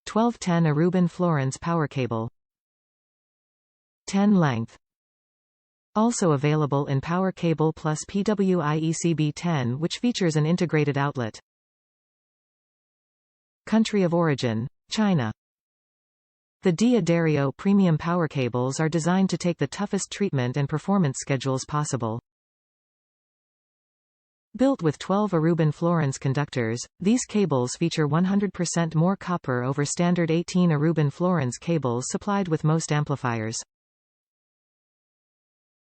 1210 Aruban Florence power cable. 10 length. Also available in Power Cable Plus PW-IECB-10, which features an integrated outlet. Country of origin: China. The D Addario premium power cables are designed to take the toughest treatment and performance schedules possible. Built with 12 Aruban Florence conductors, these cables feature 100% more copper over standard 18 Aruban Florence cables supplied with most amplifiers.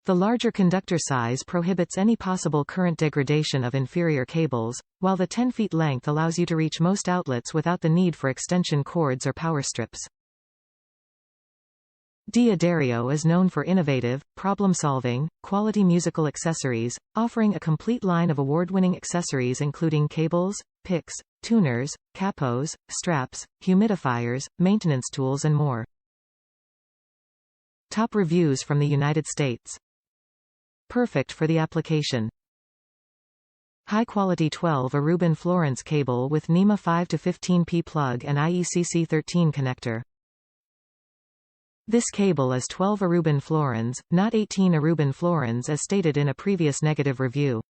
The larger conductor size prohibits any possible current degradation of inferior cables, while the 10 feet length allows you to reach most outlets without the need for extension cords or power strips. D Addario is known for innovative, problem-solving, quality musical accessories, offering a complete line of award-winning accessories including cables, picks, tuners, capos, straps, humidifiers, maintenance tools and more. Top reviews from the United States. Perfect for the application. High-quality 12 Aruban Florence cable with NEMA 5 to 15P plug and IECC 13 connector. This cable is 12 Aruban Florence, not 18 Aruban Florence as stated in a previous negative review.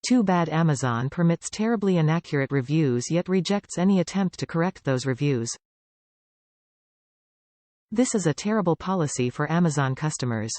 Too bad Amazon permits terribly inaccurate reviews yet rejects any attempt to correct those reviews. This is a terrible policy for Amazon customers.